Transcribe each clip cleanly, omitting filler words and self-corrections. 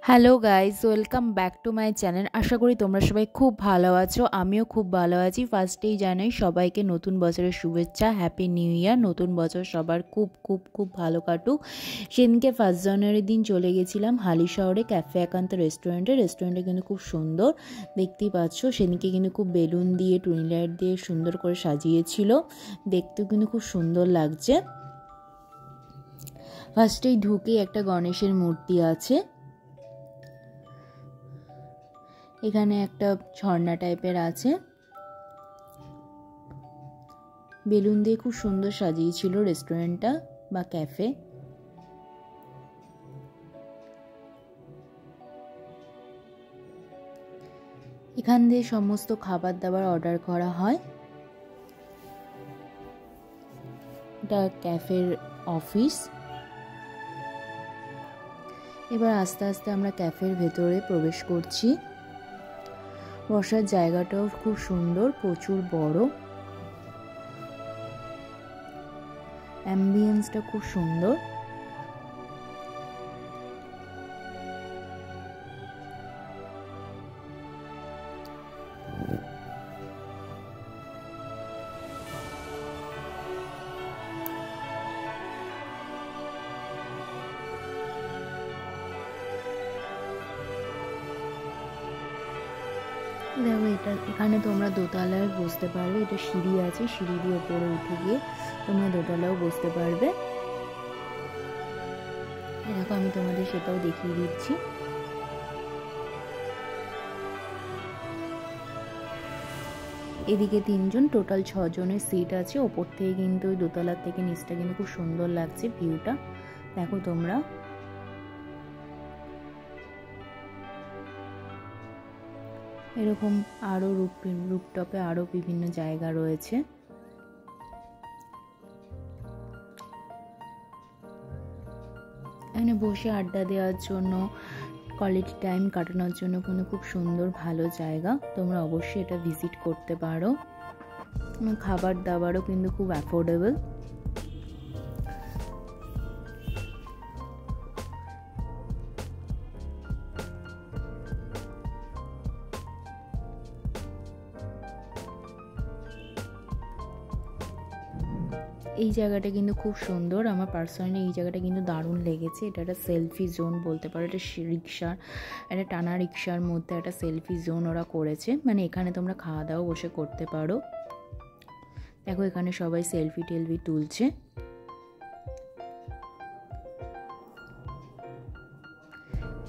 Hello guys, welcome back to my channel. আশা করি তোমরা সবাই খুব ভালো আছো। আমিও খুব ভালো আছি। ফার্স্টেই জানাই সবাইকে নতুন বছরের শুভেচ্ছা, হ্যাপি নিউ ইয়ার। নতুন বছর সবার খুব খুব খুব ভালো কাটুক। সেদিনকে 1 জানুয়ারির দিন চলে গেছিলাম হালি শহরে ক্যাফে একান্ত রেস্টুরেন্টে কিন্তু খুব সুন্দর, দেখতেই পাচ্ছ। সেদিনকে কিন্তু খুব বেলুন দিয়ে, টুনি লাইট দিয়ে সুন্দর করে সাজিয়েছিল, দেখতেও কিন্তু খুব সুন্দর লাগছে। ফার্স্টেই ঢুকে একটা গণেশের মূর্তি আছে, এখানে একটা ঝর্ণা টাইপের আছে, বেলুন দিয়ে খুব সুন্দর সাজিয়েছিল রেস্টুরেন্টটা বা ক্যাফে। এখান দিয়ে সমস্ত খাবার দাবার অর্ডার করা হয়। এটা ক্যাফের অফিস। এবার আস্তে আস্তে আমরা ক্যাফের ভেতরে প্রবেশ করছি। বসার জায়গাটাও খুব সুন্দর, প্রচুর বড়, অ্যাম্বিয়েন্সটা খুব সুন্দর। দেখো, এখানে তোমরা দোতলায় বসতে পারবে। এটা সিঁড়ি আছে, সিঁড়ি দিয়ে ওপরে উঠে গিয়ে তোমরা দোতলাও বসতে পারবে। দেখো, আমি তোমাদের সেটাও দেখিয়ে দিচ্ছি। এদিকে 3জন, টোটাল 6জনের সিট আছে। ওপর থেকে কিন্তু ওই দোতলার থেকে নিচটা কিন্তু খুব সুন্দর লাগছে ভিউটা। দেখো তোমরা, এরকম আরো রুপটপে আরো বিভিন্ন জায়গা রয়েছে। এখানে বসে আড্ডা দেওয়ার জন্য, কোয়ালিটি টাইম কাটানোর জন্য কিন্তু খুব সুন্দর ভালো জায়গা। তোমরা অবশ্যই এটা ভিজিট করতে পারো। খাবার দাবারও কিন্তু খুব অ্যাফোর্ডেবল। এই জায়গাটা কিন্তু খুব সুন্দর। আমার পার্সোনালি এই জায়গাটা কিন্তু দারুণ লেগেছে। এটা একটা সেলফি জোন বলতে পারো। এটা রিক্সার, একটা টানা রিক্সার মধ্যে একটা সেলফি জোন ওরা করেছে। মানে এখানে তোমরা খাওয়া দাওয়া বসে করতে পারো। দেখো, এখানে সবাই সেলফি টেলফি তুলছে।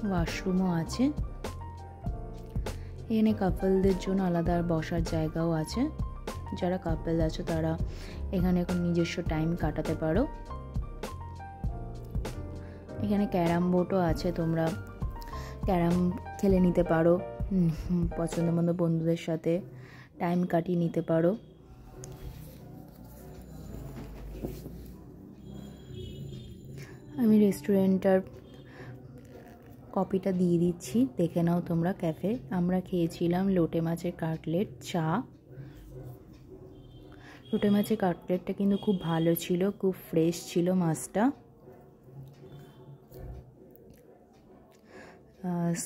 ওয়াশরুমও আছে। এখানে কাপলদের জন্য আলাদা বসার জায়গাও আছে। যারা কাপল আছো তারা এখানে এখন নিজস্ব টাইম কাটাতে পারো। এখানে ক্যারাম বোর্ডও আছে, তোমরা ক্যারাম খেলে নিতে পারো। পছন্দ মতো বন্ধুদের সাথে টাইম কাটিয়ে নিতে পারো। আমি রেস্টুরেন্টটার কপিটা দিয়ে দিচ্ছি, দেখে নাও তোমরা। ক্যাফে আমরা খেয়েছিলাম লোটে মাছের কাটলেট, চা। লোটে মাছের কাটলেটটা কিন্তু খুব ভালো ছিল, খুব ফ্রেশ ছিল মাছটা।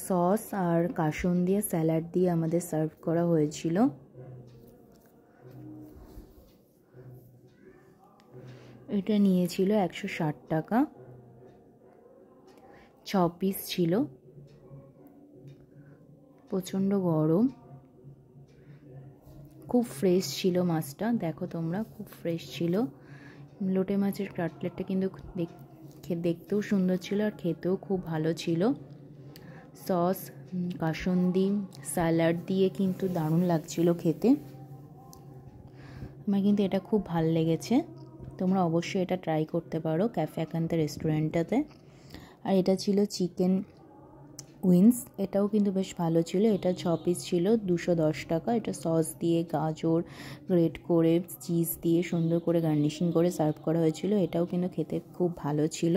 সস আর কাসুন দিয়ে স্যালাড দিয়ে আমাদের সার্ভ করা হয়েছিল। এটা নিয়েছিল 160 টাকা। 6 পিস ছিল। প্রচণ্ড গরম, খুব ফ্রেশ ছিল মাছটা। দেখো তোমরা, খুব ফ্রেশ ছিল। লোটে মাছের কাটলেটটা কিন্তু দেখতেও সুন্দর ছিল আর খেতেও খুব ভালো ছিল। সস, কাসুন্দি, স্যালাড দিয়ে কিন্তু দারুণ লাগছিল খেতে। আমার কিন্তু এটা খুব ভালো লেগেছে। তোমরা অবশ্যই এটা ট্রাই করতে পারো ক্যাফে একান্ত রেস্টুরেন্টটাতে। আর এটা ছিল চিকেন উইংস, এটাও কিন্তু বেশ ভালো ছিল। এটা 6 পিস ছিল, 210 টাকা। এটা সস দিয়ে, গাজর গ্রেট করে, চিজ দিয়ে সুন্দর করে গার্নিশিং করে সার্ভ করা হয়েছিল। এটাও কিন্তু খেতে খুব ভালো ছিল।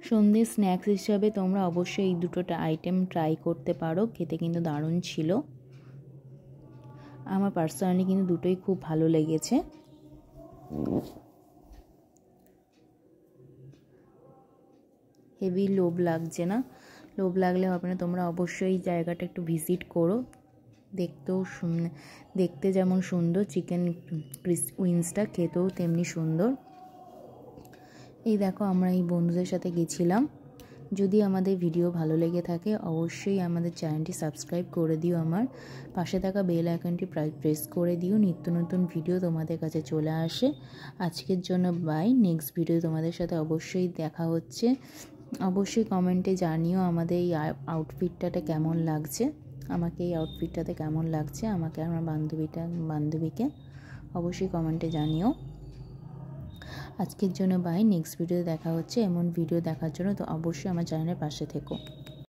সন্ধ্যে স্ন্যাক্স হিসাবে তোমরা অবশ্যই এই দুটো আইটেম ট্রাই করতে পারো, খেতে কিন্তু দারুণ ছিল। আমার পার্সোনালি কিন্তু দুটোই খুব ভালো লেগেছে। হেভি লোভ লাগছে না? লোভ লাগলে হবে না, তোমরা অবশ্যই জায়গাটা একটু ভিজিট করো। দেখতে যেমন সুন্দর, চিকেন উইংসটা খেতেও তেমনি সুন্দর। এই দেখো আমরা এই বন্ধুদের সাথে গেছিলাম। যদি আমাদের ভিডিও ভালো লেগে থাকে অবশ্যই আমাদের চ্যানেলটি সাবস্ক্রাইব করে দিও, আমার পাশে থাকা বেল আইকনটি প্রেস করে দিও, নিত্য নতুন ভিডিও তোমাদের কাছে চলে আসে। আজকের জন্য বাই, নেক্সট ভিডিও তোমাদের সাথে অবশ্যই দেখা হচ্ছে। অবশ্যই কমেন্টে জানিও আমাদের এই আউটফিটটাতে কেমন লাগছে, আমাকে এই আউটফিটটাতে কেমন লাগছে, আমাকে আমার বান্ধবীকে অবশ্যই কমেন্টে জানিও। আজকের জন্য বাই, নেক্সট ভিডিও দেখা হচ্ছে। এমন ভিডিও দেখার জন্য তো অবশ্যই আমার চ্যানেলের পাশে থেকো।